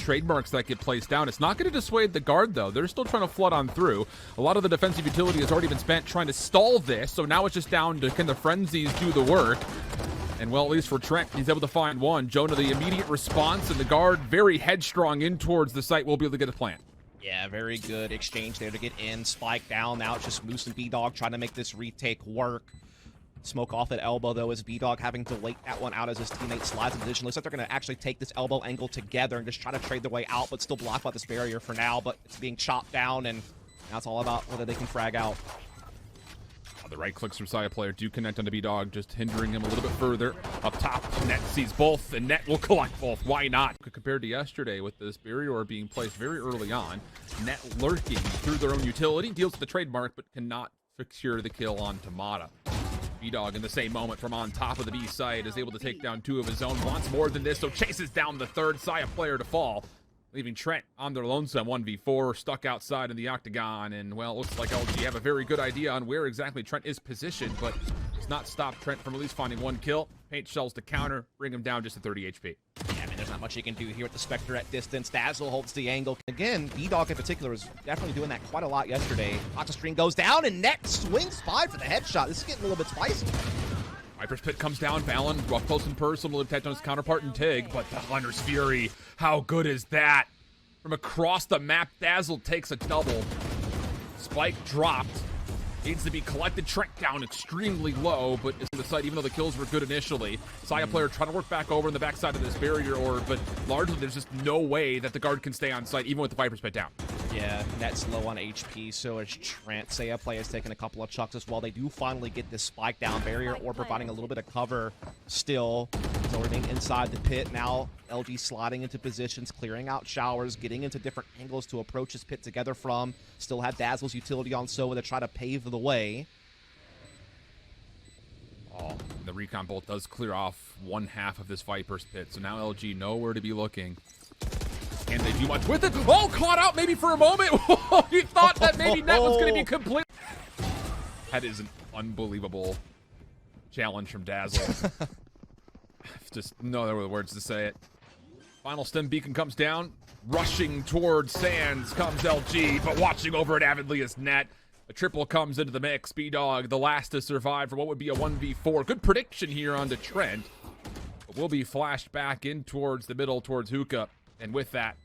trademarks that get placed down. It's not going to dissuade the guard, though. They're still trying to flood on through. A lot of the defensive utility has already been spent trying to stall this, so now it's just down to can the frenzies do the work. And, well, at least for Trent, he's able to find one. Jonah, the immediate response, and the guard very headstrong in towards the site. Will be able to get a plant. Yeah, very good exchange there to get in. Spike down. Now it's just Moose and B-Dog trying to make this retake work. Smoke off at elbow, though, as B-Dog having to wait that one out as his teammate slides in position. Looks like they're going to actually take this elbow angle together and just try to trade their way out, but still blocked by this barrier for now. But it's being chopped down, and now it's all about whether they can frag out. The right clicks from Saya player do connect onto B-Dog, just hindering him a little bit further. Up top, Net sees both, and Net will collect both. Why not? Compared to yesterday with this barrier being placed very early on, Net lurking through their own utility, deals with the trademark, but cannot secure the kill on Tamada. B-Dog in the same moment from on top of the B site is able to take down two of his own. Wants more than this, so chases down the third Saya player to fall, leaving Trent on their lonesome 1v4, stuck outside in the octagon. And, well, it looks like LG have a very good idea on where exactly Trent is positioned, but does not stop Trent from at least finding one kill. Paint shells to counter, bring him down just to 30 HP. Yeah, I mean, there's not much you can do here with the Spectre at distance. Dazzle holds the angle. Again, B-Dog in particular was definitely doing that quite a lot yesterday. Octa screen goes down, and Net swings by for the headshot. This is getting a little bit spicy. Viper's Pit comes down, Valen, rough close and personal, attacked on his counterpart in Tig, but the Hunter's Fury, how good is that? From across the map, Dazzle takes a double. Spike dropped. Needs to be collected. Trent down extremely low, but is in the site, even though the kills were good initially. Saya player trying to work back over in the backside of this barrier orb, but largely there's just no way that the guard can stay on site, even with the Viper's Pit down. Yeah, Net's low on HP, so is Trent. Saya player is taking a couple of chucks as well. They do finally get this spike down barrier or providing a little bit of cover still. So remain inside the pit. Now LG sliding into positions, clearing out showers, getting into different angles to approach his pit together from. Still have Dazzle's utility on Sova to try to pave the way. Oh, the recon bolt does clear off one half of this Viper's Pit, so now LG know where to be looking. Can they do much with it? Oh, caught out maybe for a moment. You thought that maybe Net was going to be complete. That is an unbelievable challenge from Dazzle. Just no other words to say it. Final stem beacon comes down. Rushing towards Sands comes LG, but watching over it avidly is Net. A triple comes into the mix. B-Dog, the last to survive for what would be a 1v4. Good prediction here onto Trent. But will be flashed back in towards the middle, towards Hookah. And with that,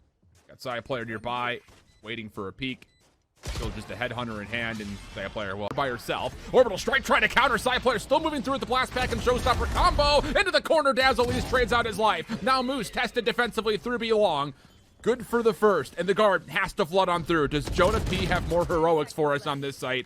got Saya player nearby, waiting for a peek. Still just a headhunter in hand, and Saya player, well, by herself. Orbital strike trying to counter. Saya player still moving through with the blast pack and showstopper combo. Into the corner, Dazzle at least trades out his life. Now Moose tested defensively through B-Long. Good for the first, and the guard has to flood on through. Does Jonah P have more heroics for us on this site?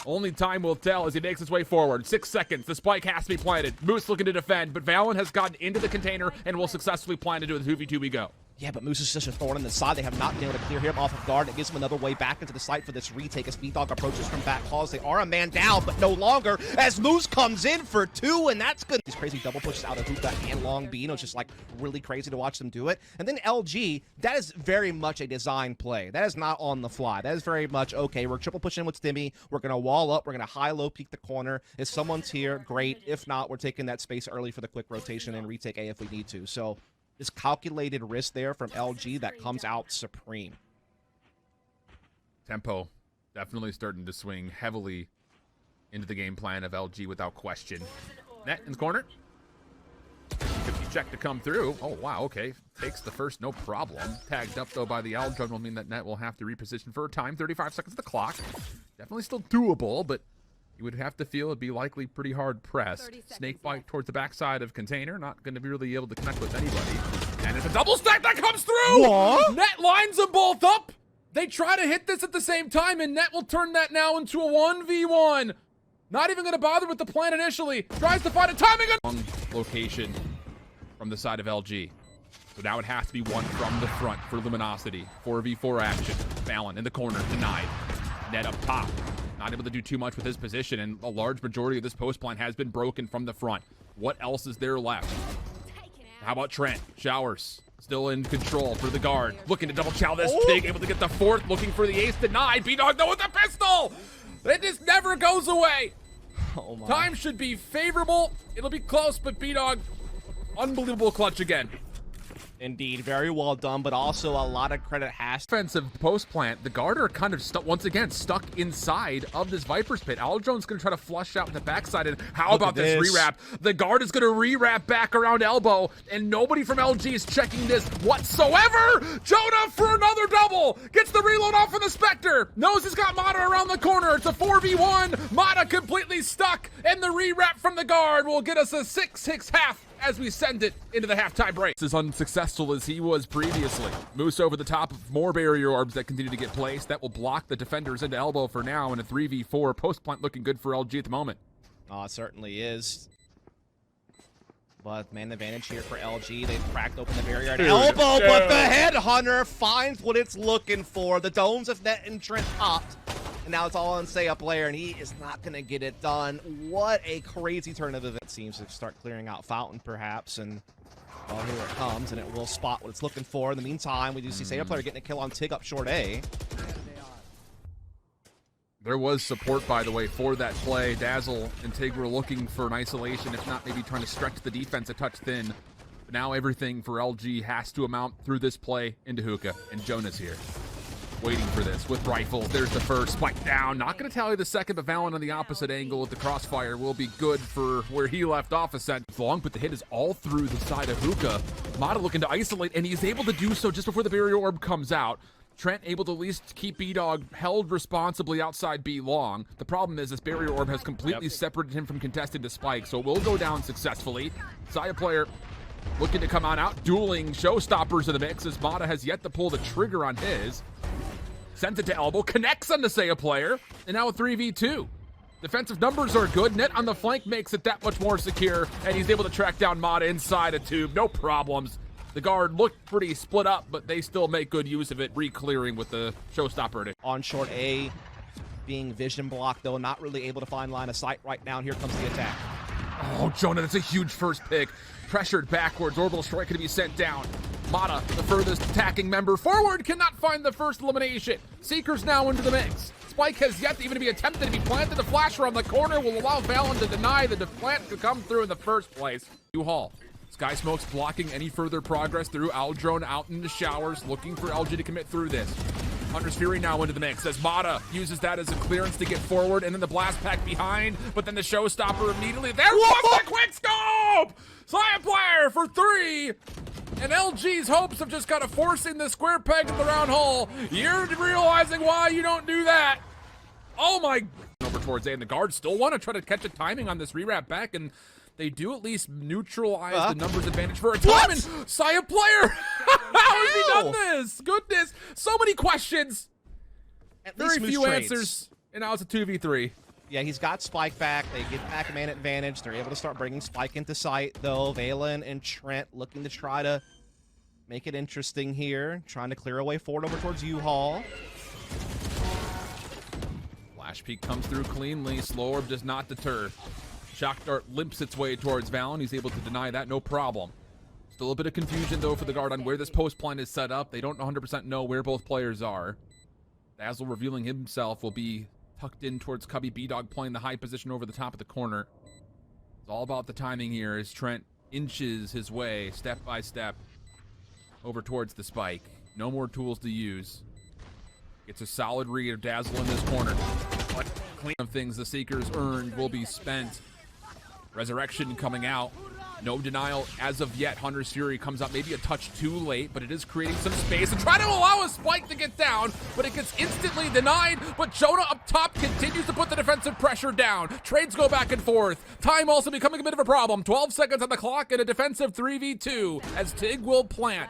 Only time will tell as he makes his way forward. 6 seconds, the spike has to be planted. Moose looking to defend, but Valen has gotten into the container and will successfully plan to do it. 2v2 we go. Yeah, but Moose is such a thorn in the side. They have not been able to clear him off of guard. It gives him another way back into the site for this retake as B-Dog approaches from back claws. They are a man down, but no longer as Moose comes in for two, and that's good. These crazy double pushes out of Hookah and Long B. It's just like really crazy to watch them do it. And then LG, that is very much a design play. That is not on the fly. That is very much, okay, we're triple pushing with Stimmy. We're going to wall up. We're going to high-low peek the corner. If someone's here, great. If not, we're taking that space early for the quick rotation and retake A if we need to. So this calculated risk there from LG that comes out supreme. Tempo definitely starting to swing heavily into the game plan of LG without question. Net in the corner. 50 check to come through. Oh, wow, okay. Takes the first, no problem. Tagged up, though, by the Aldrun will mean that Net will have to reposition for a time. 35 seconds of the clock. Definitely still doable, but you would have to feel it'd be likely pretty hard pressed. Snake bite towards the backside of container. Not going to be really able to connect with anybody. And it's a double stack that comes through! What? Net lines them both up! They try to hit this at the same time, and Net will turn that now into a 1v1. Not even going to bother with the plan initially. Tries to find a timing on location from the side of LG. So now it has to be one from the front for Luminosity. 4v4 action. Valen in the corner, denied. Net up top. Not able to do too much with his position, and a large majority of this post plan has been broken from the front. What else is there left? How about Trent? Showers. Still in control for the guard. Looking to double chow this pig. Able to get the fourth. Looking for the ace. Denied. B-Dog, though, with the pistol! It just never goes away. Oh my. Time should be favorable. It'll be close, but B-Dog, unbelievable clutch again. Indeed, very well done, but also a lot of credit has to. Offensive post plant, the guard are kind of once again stuck inside of this Viper's pit. Aldron's gonna try to flush out the backside, and how about this rewrap? The guard is gonna rewrap back around elbow, and nobody from LG is checking this whatsoever. Jonah for another double, gets the reload off of the Spectre, knows he's got Mata around the corner. It's a 4v1, Mata completely stuck, and the rewrap from the guard will get us a 6-6 half as we send it into the halftime break. This is unsuccessful as he was previously. Moose over the top of more barrier orbs that continue to get placed. That will block the defenders into elbow for now in a 3v4. Post plant looking good for LG at the moment. Oh, it certainly is. But man advantage here for LG. They've cracked open the barrier at elbow, but the headhunter finds what it's looking for. The domes of net and Trent popped. And now it's all on Saya player, and he is not going to get it done. What a crazy turn of events. Seems to start clearing out Fountain, perhaps, and well, here it comes, and it will spot what it's looking for. In the meantime, we do see Saya player getting a kill on Tig up short A. There was support, by the way, for that play. Dazzle and Tig were looking for an isolation, if not maybe trying to stretch the defense a touch thin. But now everything for LG has to amount through this play into Hookah, and Jonah's here. Waiting for this with rifles. There's the first spike down. Not going to tally the second, but Valen on the opposite angle with the crossfire will be good for where he left off. Ascent long, but the hit is all through the side of Hookah. Mata looking to isolate, and he's able to do so just before the barrier orb comes out. Trent able to at least keep B-Dog held responsibly outside B long. The problem is this barrier orb has completely separated him from contesting the spike, so it will go down successfully. Saya player looking to come on out, dueling showstoppers in the mix as Mata has yet to pull the trigger on his. Sends it to elbow, connects on the Saya player, and now a 3v2. Defensive numbers are good. Net on the flank makes it that much more secure, and he's able to track down Mata inside a tube. No problems. The guard looked pretty split up, but they still make good use of it, re-clearing with the showstopper. On short A, being vision blocked, though, not really able to find line of sight right now. And here comes the attack. Oh, Jonah, that's a huge first pick. Pressured backwards, orbital strike going to be sent down. Mata, the furthest attacking member forward, cannot find the first elimination. Seeker's now into the mix. Spike has yet to even be attempted to be planted. The flash around the corner will allow Valen to deny the plant to come through in the first place. U-Haul. Sky Smoke's blocking any further progress through Aldrone out in the showers, looking for LG to commit through this. Hunter's Fury now into the mix as Mata uses that as a clearance to get forward, and then the blast pack behind, but then the showstopper immediately. There was the quick scope! Saya player for 3, and LG's hopes of just kind of forcing the square peg in the round hole. You're realizing why you don't do that. Oh my! Over towards A, and the guards still want to try to catch a timing on this rewrap back, and they do at least neutralize the numbers advantage for a time. And Saya player, how has he done this? Goodness, so many questions, very few answers, and now it's a 2v3. Yeah, he's got Spike back. They get back a man advantage. They're able to start bringing Spike into sight, though. Valen and Trent looking to try to make it interesting here, trying to clear a way forward over towards U-Haul. Flash peek comes through cleanly. Slow orb does not deter. Shock dart limps its way towards Valen. He's able to deny that, no problem. Still a bit of confusion, though, for the guard on where this post plant is set up. They don't 100% know where both players are. Dazzle revealing himself will be tucked in towards Cubby. B-Dog playing the high position over the top of the corner. It's all about the timing here as Trent inches his way, step by step, over towards the spike. No more tools to use. Gets a solid read of Dazzle in this corner. But clean of things the Seekers earned will be spent. Resurrection coming out. No denial as of yet. Hunter's Fury comes out maybe a touch too late, but it is creating some space and try to allow a spike to get down, but it gets instantly denied. But Jonah up top continues to put the defensive pressure down. Trades go back and forth. Time also becoming a bit of a problem. 12 seconds on the clock and a defensive 3v2 as Tig will plant.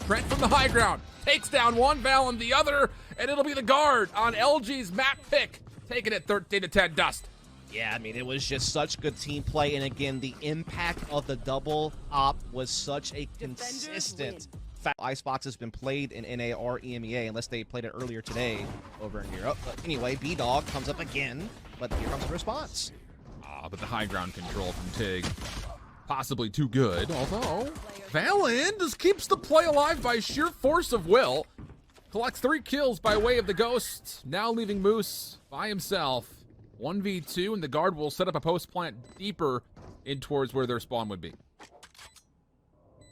Trent from the high ground takes down one, Valen the other, and it'll be the guard on LG's map pick, taking it 13-10 dust. Yeah, I mean, it was just such good team play, and again, the impact of the double op was such a consistent fact. Icebox has been played in NA or EMEA, unless they played it earlier today over in Europe. But anyway, B-Dog comes up again, but here comes the response. But the high ground control from Tig, possibly too good, although Valen just keeps the play alive by sheer force of will. Collects 3 kills by way of the Ghost, now leaving Moose by himself. 1v2, and the guard will set up a post plant deeper in towards where their spawn would be.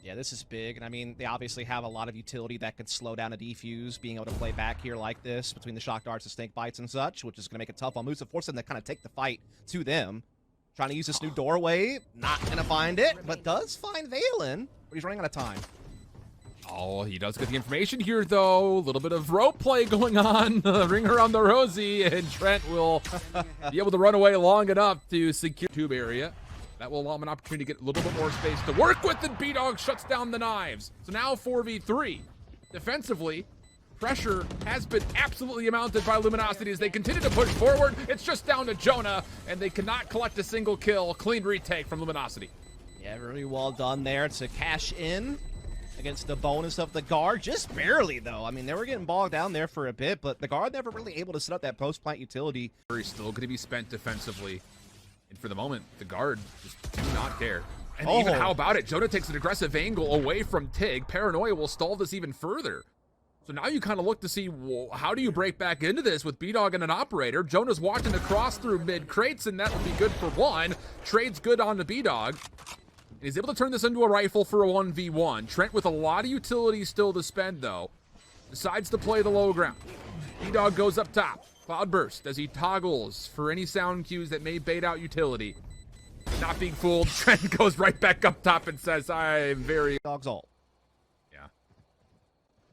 Yeah, this is big, and I mean, they obviously have a lot of utility that could slow down a defuse, being able to play back here like this between the shock darts and snake bites and such, which is going to make it tough on Moose, force them to kind of take the fight to them. Trying to use this new doorway, not going to find it, but does find Valen, but he's running out of time. Oh, he does get the information here, though. A little bit of rope play going on. Ring around the rosy, and Trent will be able to run away long enough to secure the tube area. That will allow him an opportunity to get a little bit more space to work with, and bdog shuts down the knives. So now 4v3. Defensively, pressure has been absolutely mounted by Luminosity as they continue to push forward. It's just down to Jonah, and they cannot collect a single kill. Clean retake from Luminosity. Yeah, really well done there to cash in against the bonus of the guard. Just barely, though. I mean, they were getting bogged down there for a bit, but the guard never really able to set up that post-plant utility. He's still going to be spent defensively. And for the moment, the guard just do not care. And even how about it? Jonah takes an aggressive angle away from Tig. Paranoia will stall this even further. So now you kind of look to see, well, how do you break back into this with bdog and an operator? Jonah's watching the cross through mid crates, and that will be good for one. Trade's good on the bdog. He's able to turn this into a rifle for a 1v1. Trent with a lot of utility still to spend, though. Decides to play the low ground. bdog goes up top. Cloudburst as he toggles for any sound cues that may bait out utility. Not being fooled, Trent goes right back up top and says, I'm very... Dog's ult. Yeah.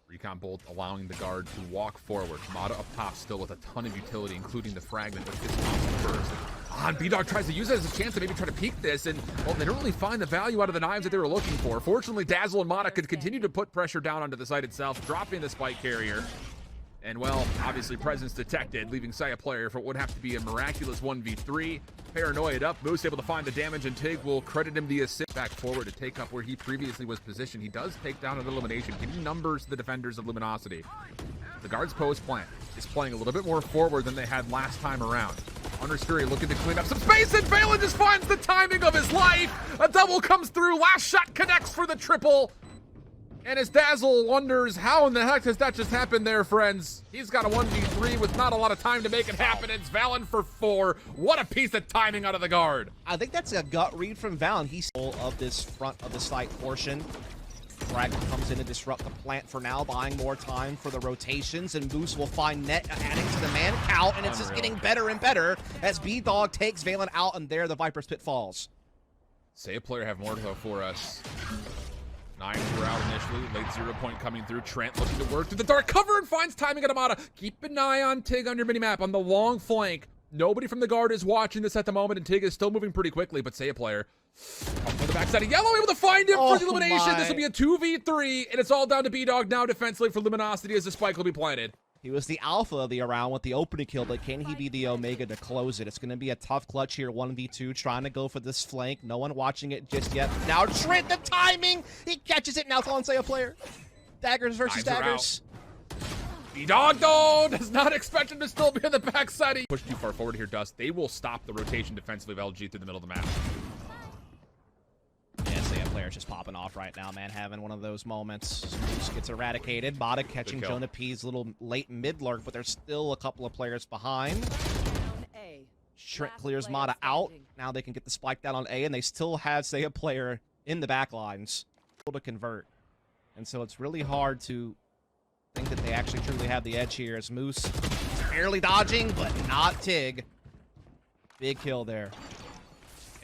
Recon bolt allowing the guard to walk forward. Mata up top still with a ton of utility, including the fragment that gets tossed first. And bdog tries to use it as a chance to maybe try to peek this, and, well, they don't really find the value out of the knives that they were looking for. Fortunately, Dazzle and Mata could continue to put pressure down onto the site itself, dropping the spike carrier. And, well, obviously presence detected, leaving Saya player for what would have to be a miraculous 1v3. Paranoid up, Moose able to find the damage, and Tig will credit him the assist back forward to take up where he previously was positioned. He does take down an elimination, giving numbers to the defenders of Luminosity. The guard's post plant is playing a little bit more forward than they had last time around. Undersfury looking to clean up some space, and Valen just finds the timing of his life. A double comes through, last shot connects for the triple. And as Dazzle wonders, how in the heck has that just happened there, friends? He's got a 1v3 with not a lot of time to make it happen. It's Valen for 4. What a piece of timing out of the guard. I think that's a gut read from Valen. He's full of this front of the site portion. Fragment comes in to disrupt the plant for now, buying more time for the rotations, and Moose will find net adding to the man count, and it's just getting better and better as bdog takes Valen out, and there the Viper's Pit falls. Say a player have more though for us. 9 were out initially, late 0 point coming through. Trent looking to work through the dark cover and finds timing at Amada. Keep an eye on Tig on your minimap on the long flank. Nobody from the guard is watching this at the moment, and Tig is still moving pretty quickly, but Say a player on the backside of Yellow, able to find him for the elimination. This will be a 2v3, and it's all down to bdog now defensively for Luminosity as the spike will be planted. He was the alpha of the round with the opening kill, but can he be the omega to close it? It's going to be a tough clutch here, 1v2, trying to go for this flank. No one watching it just yet. Now Trent, the timing! He catches it, now it's on Say a player. Daggers versus daggers. bdog, though, does not expect him to still be on the backside. Push too far forward here, Dust. They will stop the rotation defensively of LG through the middle of the map. Yeah, Say a player's just popping off right now, man, having one of those moments. Moose gets eradicated. Mata catching Jonah P's little late mid lurk, but there's still a couple of players behind. Trent clears Mata out. Now they can get the spike down on A, and they still have, Say a player in the back lines to convert. And so it's really hard to think that they actually truly have the edge here as Moose barely dodging, but not Tig. Big kill there.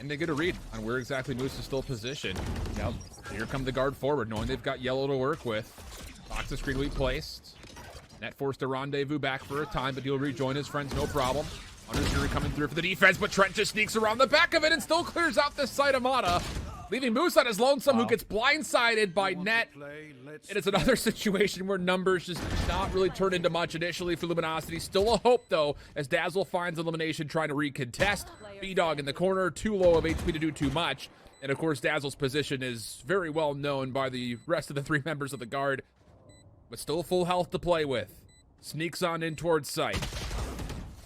And they get a read on where exactly Moose is still positioned. Yep. Here come the guard forward, knowing they've got Yellow to work with. Box of screen we placed. Net forced to rendezvous back for a time, but he'll rejoin his friends, no problem. Undersfury coming through for the defense, but Trent just sneaks around the back of it and still clears out this side of Mata, leaving Moose on his lonesome, who gets blindsided by Net. It is another situation where numbers just not really turn into much initially for Luminosity. Still a hope, though, as Dazzle finds elimination trying to recontest. bdog in the corner, too low of HP to do too much. And, of course, Dazzle's position is very well known by the rest of the 3 members of the guard, but still full health to play with. Sneaks on in towards sight.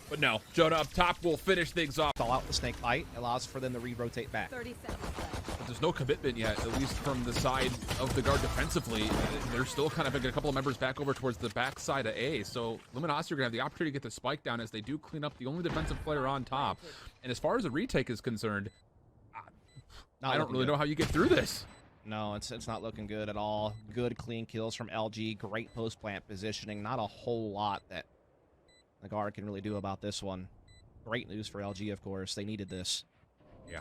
But no, Jonah up top will finish things off. Call out the snake bite, allows for them to re-rotate back. 30 seconds left. There's no commitment yet, at least from the side of the guard defensively. They're still kind of a couple of members back over towards the back side of A. So Luminosity are going to have the opportunity to get the spike down as they do clean up the only defensive player on top. And as far as the retake is concerned, I don't really know how you get through this. No, it's not looking good at all. Good clean kills from LG. Great post plant positioning. Not a whole lot that the guard can really do about this one. Great news for LG, of course. They needed this. Yeah.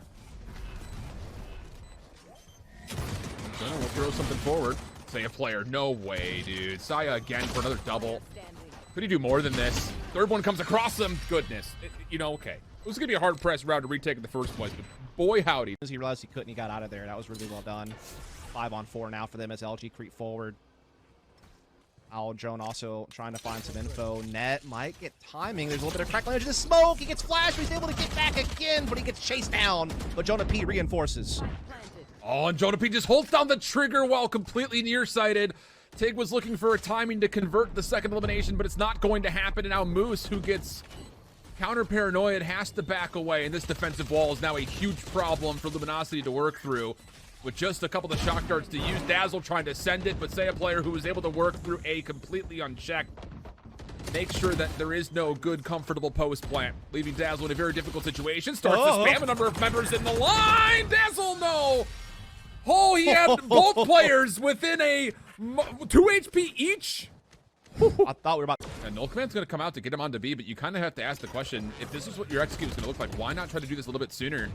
We'll throw something forward. Say a player. No way, dude. Saya again for another double. Could he do more than this? Third one comes across him. Goodness. You know, okay. It was going to be a hard-pressed round to retake in the first place, but boy, howdy. As he realized he couldn't, he got out of there. That was really well done. 5-on-4 now for them as LG creep forward. Owl Drone also trying to find some info. Net might get timing. There's a little bit of crackling edge of the smoke. He gets flashed. He's able to get back again, but he gets chased down. But Jonah P reinforces. Oh, and Jonah P just holds down the trigger while completely nearsighted. Tig was looking for a timing to convert the second elimination, but it's not going to happen. And now Moose, who gets counter-paranoid, has to back away. And this defensive wall is now a huge problem for Luminosity to work through. With just a couple of shock darts to use, Dazzle trying to send it, but say a player who was able to work through A completely unchecked. Make sure that there is no good, comfortable post plant, leaving Dazzle in a very difficult situation. Starts to spam a number of members in the line. Dazzle, no! Oh, he had both players within a 2 HP each. I thought we were about to... And Null Command's going to come out to get him onto B, but you kind of have to ask the question, if this is what your execute is going to look like, why not try to do this a little bit sooner?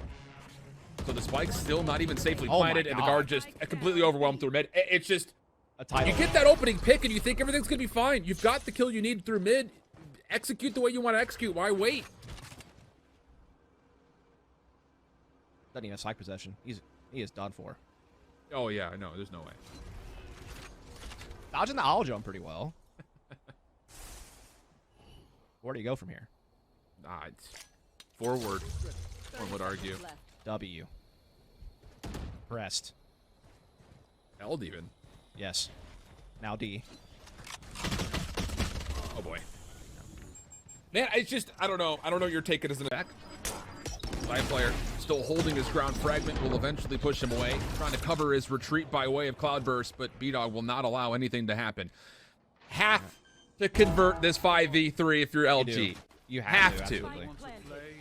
So the spike's still not even safely planted, and the guard just completely overwhelmed through mid. It's just, you get that opening pick, and you think everything's going to be fine. You've got the kill you need through mid. Execute the way you want to execute. Why wait? Doesn't even have side possession. He is done for. Oh, yeah, no, there's no way. Dodging the owl jump pretty well. Where do you go from here? It's forward, one would argue. W. Pressed. Held even. Yes. Now D. Oh boy. Man, it's just, I don't know. I don't know your take it as an attack. Side player still holding his ground. Fragment will eventually push him away. Trying to cover his retreat by way of Cloudburst, but B-Dog will not allow anything to happen. Have to convert this 5v3 if you're LG. You have to. Absolutely.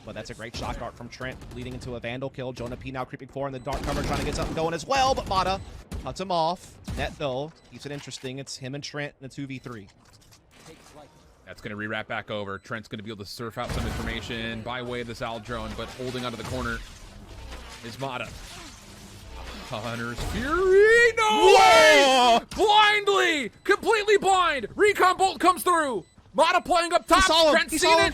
But that's a great shock dart from Trent, leading into a Vandal kill. Jonah P now creeping forward in the dark cover, trying to get something going as well, but Mata cuts him off. Net, though, keeps it interesting. It's him and Trent in a 2v3. That's going to re-wrap back over. Trent's going to be able to surf out some information by way of this owl drone, but holding onto the corner is Mata. Hunter's Fury, no way! Blindly, completely blind. Recon bolt comes through. Mata playing up top. Trent seen it.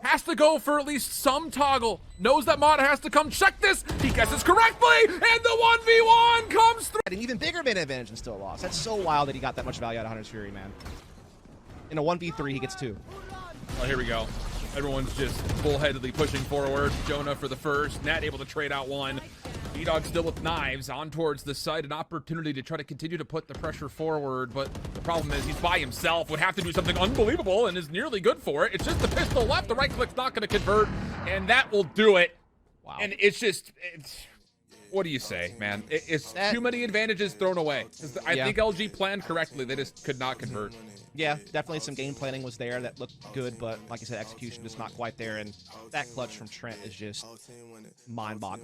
Has to go for at least some toggle. Knows that Mata has to come check this. He guesses correctly, and the 1v1 comes through. An even bigger man advantage and still lost. That's so wild that he got that much value out of Hunter's Fury, man. In a 1v3, he gets 2. Oh, here we go. Everyone's just bullheadedly pushing forward. Jonah for the first. Nat able to trade out one. B-Dog still with knives on towards the side. An opportunity to try to continue to put the pressure forward, but the problem is he's by himself. Would have to do something unbelievable and is nearly good for it. It's just the pistol left. The right click's not going to convert, and that will do it. Wow. And it's just... what do you say, man? It's too many advantages thrown away. I think LG planned correctly. They just could not convert. Yeah, definitely some game planning was there that looked good, but like I said, execution just not quite there. And that clutch from Trent is just mind-boggling.